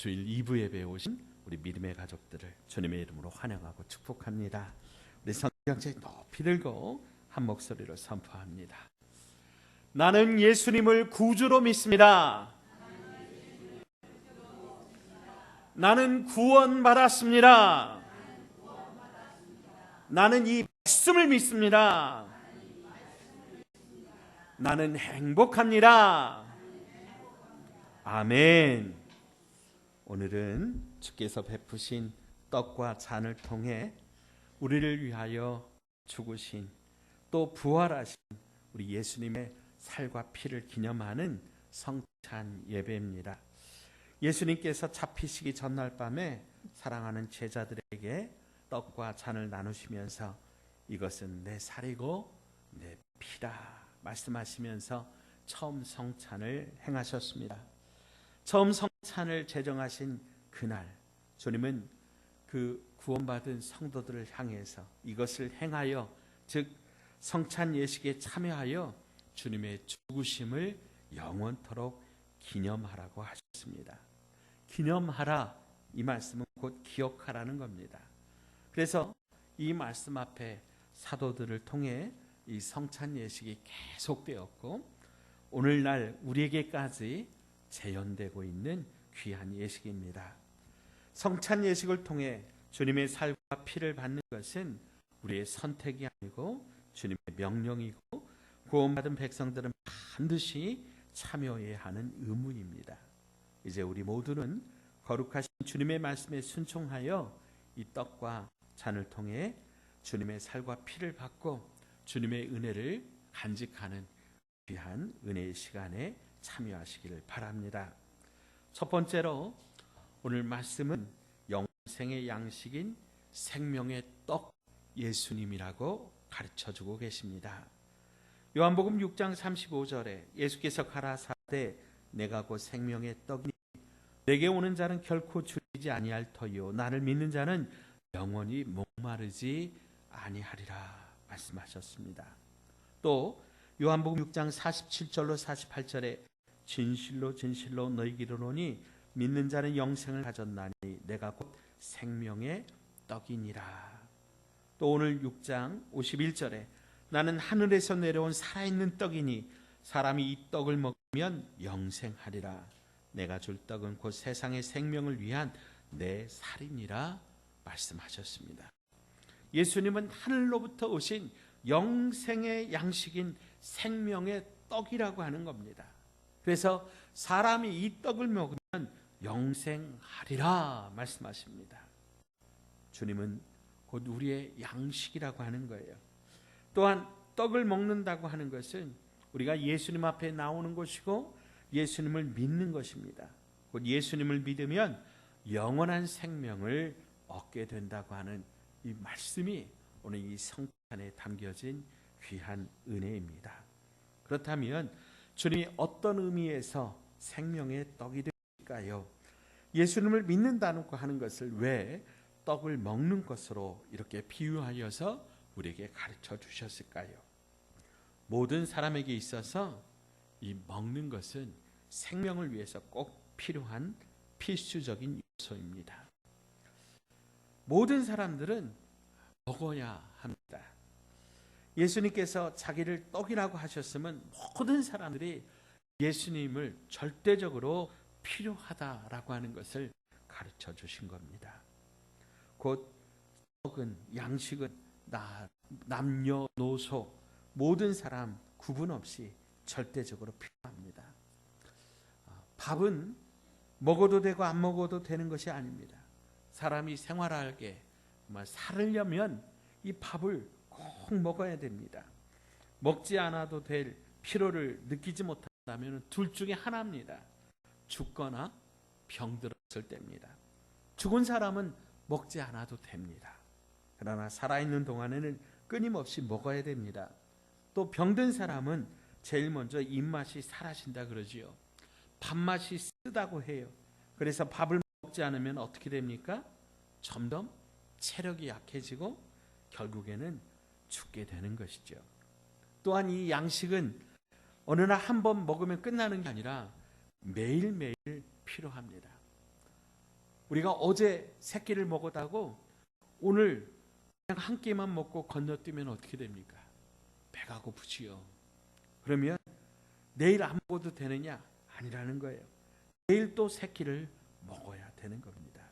주일 2부 예배에 오신 우리 믿음의 가족들을 주님의 이름으로 환영하고 축복합니다. 우리 성경책 높이 들고 한 목소리로 선포합니다. 나는 예수님을 구주로 믿습니다. 나는 구원받았습니다. 나는 이 말씀을 믿습니다. 나는 행복합니다. 아멘. 오늘은 주께서 베푸신 떡과 잔을 통해 우리를 위하여 죽으신 또 부활하신 우리 예수님의 살과 피를 기념하는 성찬 예배입니다. 예수님께서 잡히시기 전날 밤에 사랑하는 제자들에게 떡과 잔을 나누시면서 이것은 내 살이고 내 피라 말씀하시면서 처음 성찬을 행하셨습니다. 처음 성찬을 제정하신 그날 주님은 그 구원받은 성도들을 향해서 이것을 행하여 즉 성찬 예식에 참여하여 주님의 죽으심을 영원토록 기념하라고 하셨습니다. 기념하라 이 말씀은 곧 기억하라는 겁니다. 그래서 이 말씀 앞에 사도들을 통해 이 성찬 예식이 계속되었고 오늘날 우리에게까지 재현되고 있는 귀한 예식입니다. 성찬 예식을 통해 주님의 살과 피를 받는 것은 우리의 선택이 아니고 주님의 명령이고 구원받은 백성들은 반드시 참여해야 하는 의무입니다. 이제 우리 모두는 거룩하신 주님의 말씀에 순종하여 이 떡과 잔을 통해 주님의 살과 피를 받고 주님의 은혜를 간직하는 귀한 은혜의 시간에 참여하시기를 바랍니다. 첫 번째로 오늘 말씀은 영생의 양식인 생명의 떡 예수님이라고 가르쳐주고 계십니다. 요한복음 6장 35절에 예수께서 가라사대 내가 곧 생명의 떡이니 내게 오는 자는 결코 줄이지 아니할 터이요 나를 믿는 자는 영원히 목마르지 아니하리라 말씀하셨습니다. 또 요한복음 6장 47절로 48절에 진실로 진실로 너희에게 이르노니 믿는 자는 영생을 가졌나니 내가 곧 생명의 떡이니라. 또 오늘 6장 51절에 나는 하늘에서 내려온 살아있는 떡이니 사람이 이 떡을 먹으면 영생하리라. 내가 줄 떡은 곧 세상의 생명을 위한 내 살이니라 말씀하셨습니다. 예수님은 하늘로부터 오신 영생의 양식인 생명의 떡이라고 하는 겁니다. 그래서 사람이 이 떡을 먹으면 영생하리라 말씀하십니다. 주님은 곧 우리의 양식이라고 하는 거예요. 또한 떡을 먹는다고 하는 것은 우리가 예수님 앞에 나오는 것이고 예수님을 믿는 것입니다. 곧 예수님을 믿으면 영원한 생명을 얻게 된다고 하는 이 말씀이 오늘 이 성찬에 담겨진 귀한 은혜입니다. 그렇다면 주님이 어떤 의미에서 생명의 떡이 될까요? 예수님을 믿는다고 하는 것을 왜 떡을 먹는 것으로 이렇게 비유하여서 우리에게 가르쳐 주셨을까요? 모든 사람에게 있어서 이 먹는 것은 생명을 위해서 꼭 필요한 필수적인 요소입니다. 모든 사람들은 먹어야 합니다. 예수님께서 자기를 떡이라고 하셨으면 모든 사람들이 예수님을 절대적으로 필요하다라고 하는 것을 가르쳐 주신 겁니다. 곧 떡은 양식은 남녀노소 모든 사람 구분 없이 절대적으로 필요합니다. 밥은 먹어도 되고 안 먹어도 되는 것이 아닙니다. 사람이 생활하게 살으려면 이 밥을 꼭 먹어야 됩니다. 먹지 않아도 될 피로를 느끼지 못한다면 둘 중에 하나입니다. 죽거나 병들었을 때입니다. 죽은 사람은 먹지 않아도 됩니다. 그러나 살아있는 동안에는 끊임없이 먹어야 됩니다. 또 병든 사람은 제일 먼저 입맛이 사라진다 그러지요. 밥맛이 쓰다고 해요. 그래서 밥을 먹지 않으면 어떻게 됩니까? 점점 체력이 약해지고 결국에는 죽게 되는 것이죠. 또한 이 양식은 어느 날 한 번 먹으면 끝나는 게 아니라 매일매일 필요합니다. 우리가 어제 세 끼를 먹었다고 오늘 그냥 한 끼만 먹고 건너뛰면 어떻게 됩니까? 배가 고프지요. 그러면 내일 안 먹어도 되느냐? 아니라는 거예요. 내일 또 세 끼를 먹어야 되는 겁니다.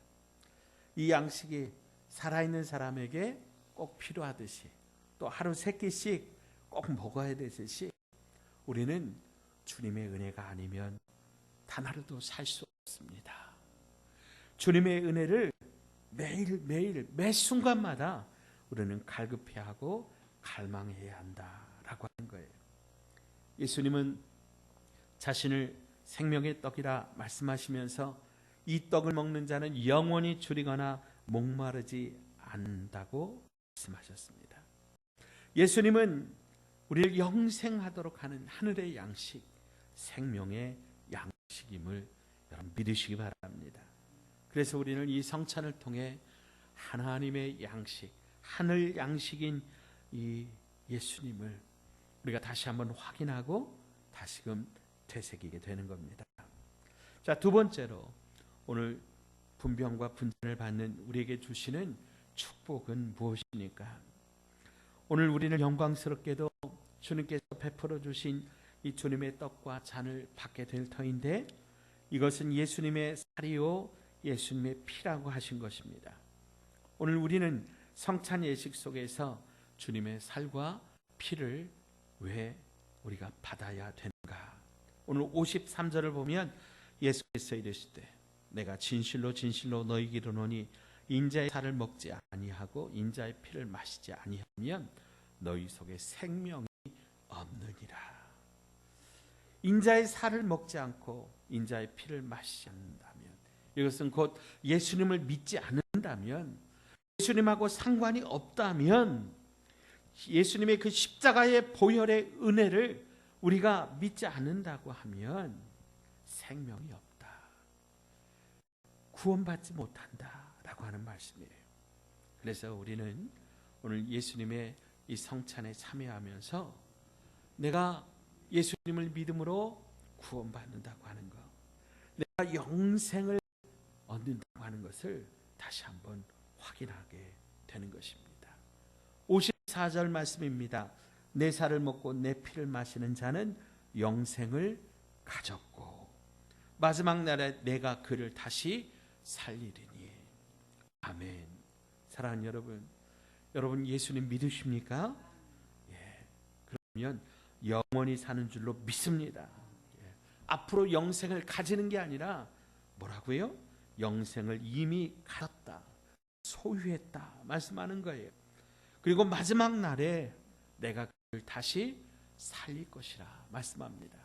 이 양식이 살아있는 사람에게 꼭 필요하듯이, 또 하루 세 끼씩 꼭 먹어야 되듯이, 우리는 주님의 은혜가 아니면 단 하루도 살 수 없습니다. 주님의 은혜를 매일매일 매 순간마다 우리는 갈급해하고 갈망해야 한다라고 하는 거예요. 예수님은 자신을 생명의 떡이라 말씀하시면서 이 떡을 먹는 자는 영원히 줄이거나 목마르지 않는다고 말씀하셨습니다. 예수님은 우리를 영생하도록 하는 하늘의 양식, 생명의 양식임을 여러분 믿으시기 바랍니다. 그래서 우리는 이 성찬을 통해 하나님의 양식, 하늘 양식인 이 예수님을 우리가 다시 한번 확인하고 다시금 되새기게 되는 겁니다. 자, 두 번째로 오늘 분병과 분전을 받는 우리에게 주시는 축복은 무엇입니까? 오늘 우리는 영광스럽게도 주님께서 베풀어 주신 이 주님의 떡과 잔을 받게 될 터인데, 이것은 예수님의 살이요 예수님의 피라고 하신 것입니다. 오늘 우리는 성찬 예식 속에서 주님의 살과 피를 왜 우리가 받아야 되는가? 오늘 53절을 보면 예수께서 이르시되 내가 진실로 진실로 너희에게 이르노니 인자의 살을 먹지 아니하고 인자의 피를 마시지 아니하면 너희 속에 생명이 없느니라. 인자의 살을 먹지 않고 인자의 피를 마시지 않는다면, 이것은 곧 예수님을 믿지 않는다면, 예수님하고 상관이 없다면, 예수님의 그 십자가의 보혈의 은혜를 우리가 믿지 않는다고 하면 생명이 없다, 구원받지 못한다라고 하는 말씀이에요. 그래서 우리는 오늘 예수님의 이 성찬에 참여하면서 내가 예수님을 믿음으로 구원받는다고 하는 것, 내가 영생을 얻는다고 하는 것을 다시 한번 확인하게 되는 것입니다. 54절 말씀입니다. 내 살을 먹고 내 피를 마시는 자는 영생을 가졌고 마지막 날에 내가 그를 다시 살리리니. 아멘. 사랑하는 여러분 예수님 믿으십니까? 예. 그러면 영원히 사는 줄로 믿습니다. 예. 앞으로 영생을 가지는 게 아니라 뭐라고요? 영생을 이미 가졌다, 소유했다 말씀하는 거예요. 그리고 마지막 날에 내가 그를 다시 살릴 것이라 말씀합니다.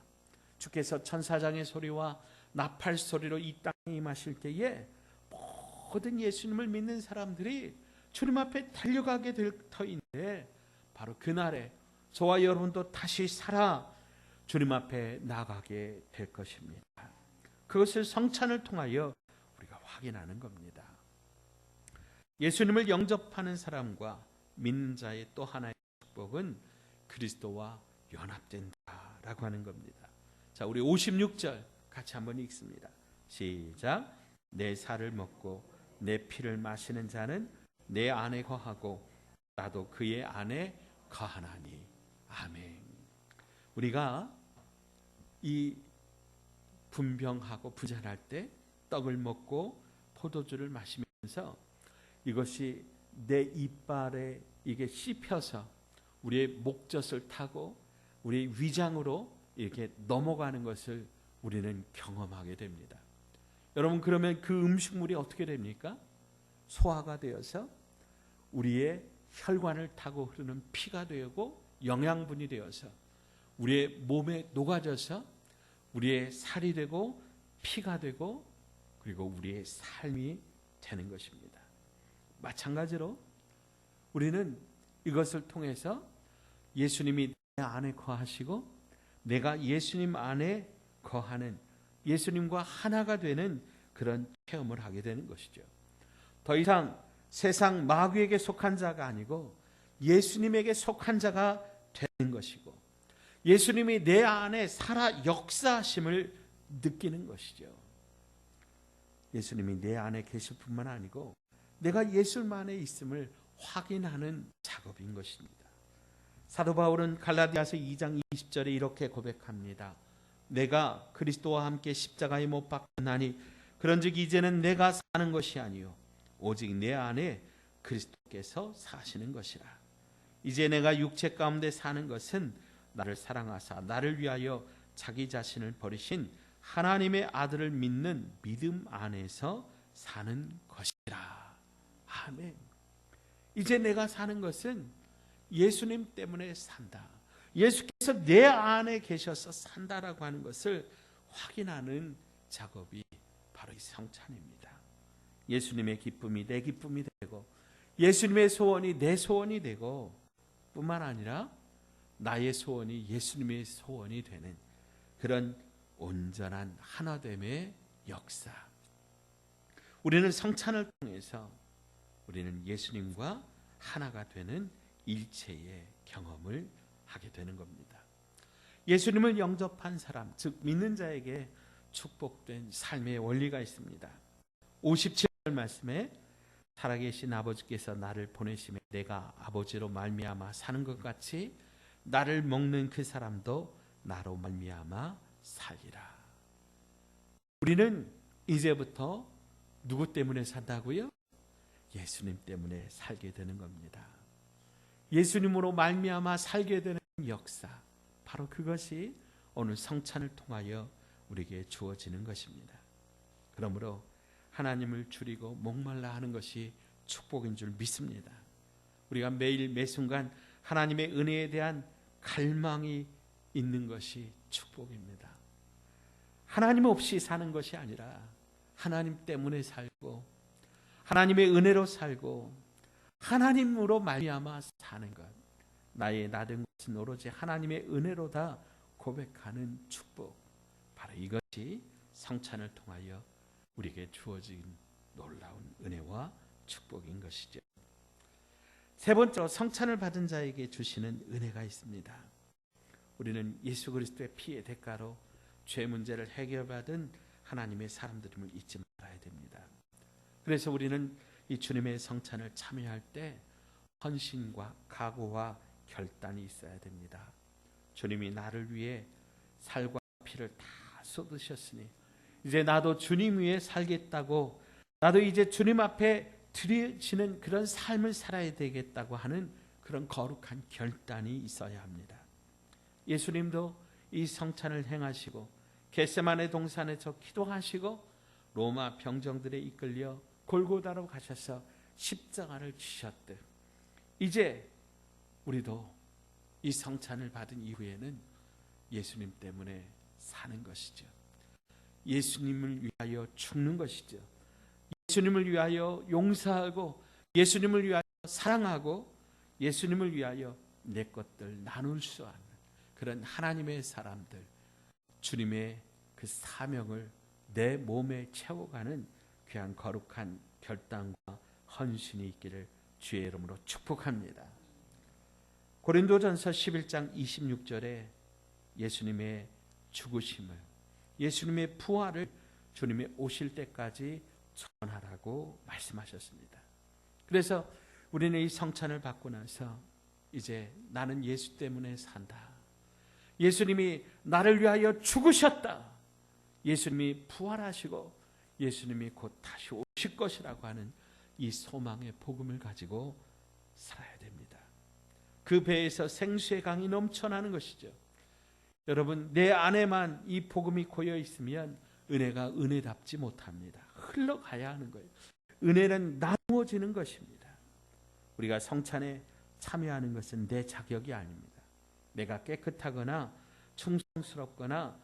주께서 천사장의 소리와 나팔 소리로 이 땅에 임하실 때에 모든 예수님을 믿는 사람들이 주님 앞에 달려가게 될 터인데, 바로 그날에 저와 여러분도 다시 살아 주님 앞에 나가게 될 것입니다. 그것을 성찬을 통하여 우리가 확인하는 겁니다. 예수님을 영접하는 사람과 믿는 자의 또 하나의 축복은 그리스도와 연합된다라고 하는 겁니다. 자, 우리 56절 같이 한번 읽습니다. 시작. 내 살을 먹고 내 피를 마시는 자는 내 안에 거하고 나도 그의 안에 거하나니. 아멘. 우리가 이 분병하고 분전할 때 떡을 먹고 포도주를 마시면서 이것이 내 이빨에 이게 씹혀서 우리의 목젖을 타고 우리의 위장으로 이렇게 넘어가는 것을 우리는 경험하게 됩니다. 여러분, 그러면 그 음식물이 어떻게 됩니까? 소화가 되어서 우리의 혈관을 타고 흐르는 피가 되고 영양분이 되어서 우리의 몸에 녹아져서 우리의 살이 되고 피가 되고 그리고 우리의 삶이 되는 것입니다. 마찬가지로 우리는 이것을 통해서 예수님이 내 안에 거하시고 내가 예수님 안에 거하는, 예수님과 하나가 되는 그런 체험을 하게 되는 것이죠. 더 이상 세상 마귀에게 속한 자가 아니고 예수님에게 속한 자가 되는 것이고 예수님이 내 안에 살아 역사하심을 느끼는 것이죠. 예수님이 내 안에 계실 뿐만 아니고 내가 예수님 안에 있음을 확인하는 작업인 것입니다. 사도 바울은 갈라디아서 2장 20절에 이렇게 고백합니다. 내가 그리스도와 함께 십자가에 못 박혔나니 그런즉 이제는 내가 사는 것이 아니요 오직 내 안에 그리스도께서 사시는 것이라. 이제 내가 육체 가운데 사는 것은 나를 사랑하사 나를 위하여 자기 자신을 버리신 하나님의 아들을 믿는 믿음 안에서 사는 것이라. 아멘. 이제 내가 사는 것은 예수님 때문에 산다. 예수께서 내 안에 계셔서 산다라고 하는 것을 확인하는 작업이 바로 이 성찬입니다. 예수님의 기쁨이 내 기쁨이 되고 예수님의 소원이 내 소원이 되고 뿐만 아니라 나의 소원이 예수님의 소원이 되는 그런 온전한 하나됨의 역사. 우리는 성찬을 통해서 우리는 예수님과 하나가 되는 일체의 경험을 하게 되는 겁니다. 예수님을 영접한 사람, 즉 믿는 자에게 축복된 삶의 원리가 있습니다. 57절 말씀에 살아계신 아버지께서 나를 보내시며 내가 아버지로 말미암아 사는 것 같이 나를 먹는 그 사람도 나로 말미암아 살리라. 우리는 이제부터 누구 때문에 산다고요? 예수님 때문에 살게 되는 겁니다. 예수님으로 말미암아 살게 되는 역사, 바로 그것이 오늘 성찬을 통하여 우리에게 주어지는 것입니다. 그러므로 하나님을 줄이고 목말라 하는 것이 축복인 줄 믿습니다. 우리가 매일 매순간 하나님의 은혜에 대한 갈망이 있는 것이 축복입니다. 하나님 없이 사는 것이 아니라 하나님 때문에 살고 하나님의 은혜로 살고 하나님으로 말미암아 사는 것, 나의 나된 것은 오로지 하나님의 은혜로다 고백하는 축복, 바로 이것이 성찬을 통하여 우리에게 주어진 놀라운 은혜와 축복인 것이죠. 세 번째로 성찬을 받은 자에게 주시는 은혜가 있습니다. 우리는 예수 그리스도의 피의 대가로 죄 문제를 해결받은 하나님의 사람들임을 잊지 말아야 됩니다. 그래서 우리는 이 주님의 성찬을 참여할 때 헌신과 각오와 결단이 있어야 됩니다. 주님이 나를 위해 살과 피를 다 쏟으셨으니 이제 나도 주님 위해 살겠다고, 나도 이제 주님 앞에 드려지는 그런 삶을 살아야 되겠다고 하는 그런 거룩한 결단이 있어야 합니다. 예수님도 이 성찬을 행하시고 겟세마네 동산에서 기도하시고 로마 병정들에 이끌려 골고다로 가셔서 십자가를 지셨듯 이제 우리도 이 성찬을 받은 이후에는 예수님 때문에 사는 것이죠. 예수님을 위하여 죽는 것이죠. 예수님을 위하여 용서하고 예수님을 위하여 사랑하고 예수님을 위하여 내 것들 나눌 수 있는 그런 하나님의 사람들, 주님의 그 사명을 내 몸에 채워가는 귀한 거룩한 결단과 헌신이 있기를 주의 이름으로 축복합니다. 고린도전서 11장 26절에 예수님의 죽으심을, 예수님의 부활을 주님의 오실 때까지 전하라고 말씀하셨습니다. 그래서 우리는 이 성찬을 받고 나서 이제 나는 예수 때문에 산다. 예수님이 나를 위하여 죽으셨다. 예수님이 부활하시고 예수님이 곧 다시 오실 것이라고 하는 이 소망의 복음을 가지고 살아야 됩니다. 그 배에서 생수의 강이 넘쳐나는 것이죠. 여러분, 내 안에만 이 복음이 고여 있으면 은혜가 은혜답지 못합니다. 흘러가야 하는 거예요. 은혜는 나누어지는 것입니다. 우리가 성찬에 참여하는 것은 내 자격이 아닙니다. 내가 깨끗하거나 충성스럽거나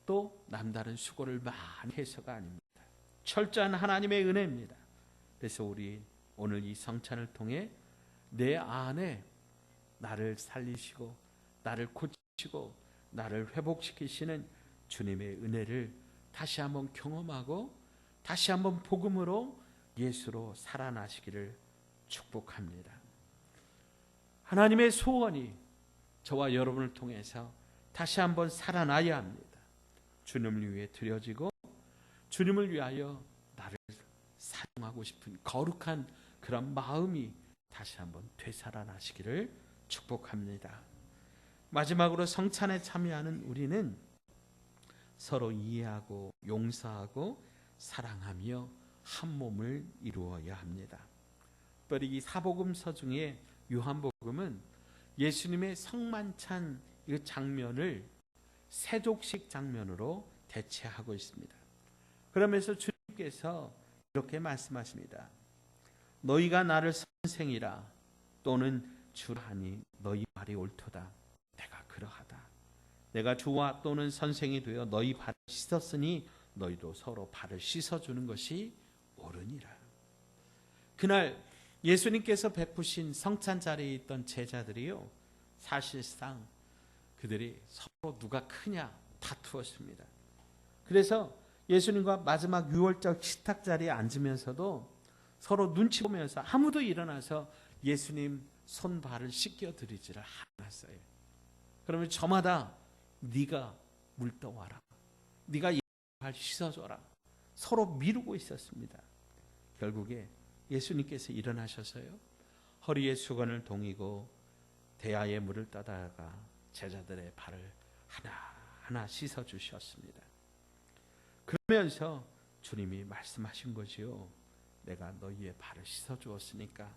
또 남다른 수고를 많이 해서가 아닙니다. 철저한 하나님의 은혜입니다. 그래서 우리 오늘 이 성찬을 통해 내 안에 나를 살리시고 나를 고치시고 나를 회복시키시는 주님의 은혜를 다시 한번 경험하고 다시 한번 복음으로 예수로 살아나시기를 축복합니다. 하나님의 소원이 저와 여러분을 통해서 다시 한번 살아나야 합니다. 주님을 위해 드려지고 주님을 위하여 나를 찬양하고 싶은 거룩한 그런 마음이 다시 한번 되살아나시기를 축복합니다. 마지막으로 성찬에 참여하는 우리는 서로 이해하고 용서하고 사랑하며 한 몸을 이루어야 합니다. 특별히 이 사복음서 중에 요한복음은 예수님의 성만찬 이 장면을 세족식 장면으로 대체하고 있습니다. 그러면서 주님께서 이렇게 말씀하십니다. 너희가 나를 선생이라 또는 주라하니 너희 말이 옳도다. 내가 그러하다. 내가 주와 또는 선생이 되어 너희 발을 씻었으니 너희도 서로 발을 씻어주는 것이 옳으니라. 그날 예수님께서 베푸신 성찬 자리에 있던 제자들이요, 사실상 그들이 서로 누가 크냐 다투었습니다. 그래서 예수님과 마지막 유월절 식탁 자리에 앉으면서도 서로 눈치 보면서 아무도 일어나서 예수님 손발을 씻겨드리지를 않았어요. 그러면 저마다 네가 물 떠와라, 네가 발 씻어줘라, 서로 미루고 있었습니다. 결국에 예수님께서 일어나셔서요, 허리에 수건을 동이고 대야에 물을 떠다가 제자들의 발을 하나하나 씻어주셨습니다. 그러면서 주님이 말씀하신 거지요. 내가 너희의 발을 씻어주었으니까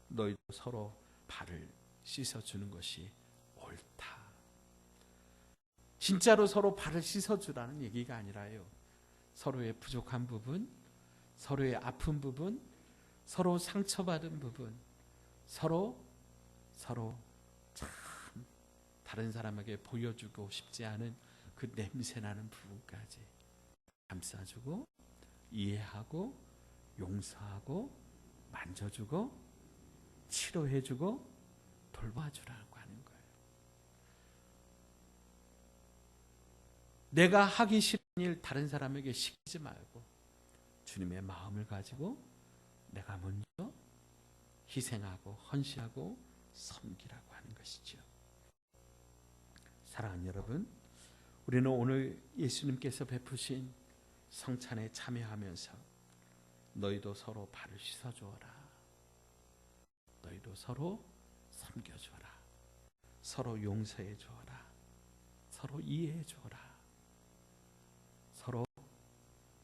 너희도 서로 발을 씻어주는 것이 옳다. 진짜로 서로 발을 씻어주라는 얘기가 아니라요, 서로의 부족한 부분, 서로의 아픈 부분, 서로 상처받은 부분, 서로 참 다른 사람에게 보여주고 싶지 않은 그 냄새나는 부분까지 감싸주고 이해하고 용서하고 만져주고 치료해주고 돌봐주라고 하는 거예요. 내가 하기 싫은 일 다른 사람에게 시키지 말고 주님의 마음을 가지고 내가 먼저 희생하고 헌신하고 섬기라고 하는 것이죠. 사랑하는 여러분, 우리는 오늘 예수님께서 베푸신 성찬에 참여하면서 너희도 서로 발을 씻어주어라, 너희도 서로 섬겨주어라, 서로 용서해 주어라, 서로 이해해 주어라, 서로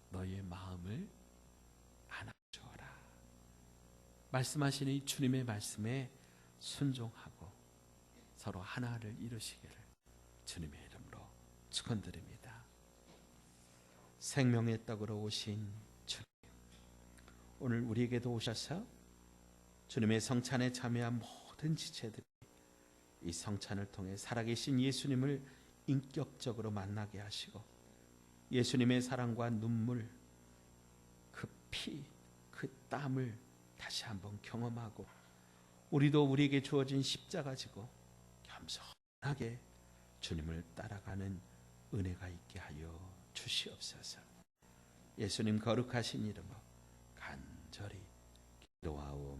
너희의 마음을 안아주어라 말씀하시는 이 주님의 말씀에 순종하고 서로 하나를 이루시기를 주님의 이름으로 축원드립니다. 생명의 떡으로 오신 주님, 오늘 우리에게도 오셔서 주님의 성찬에 참여한 모든 지체들이 이 성찬을 통해 살아계신 예수님을 인격적으로 만나게 하시고 예수님의 사랑과 눈물, 그 피, 그 땀을 다시 한번 경험하고 우리도 우리에게 주어진 십자가 지고 겸손하게 주님을 따라가는 은혜가 있게 하여 주시옵소서. 예수님 거룩하신 이름으로 간절히 기도하오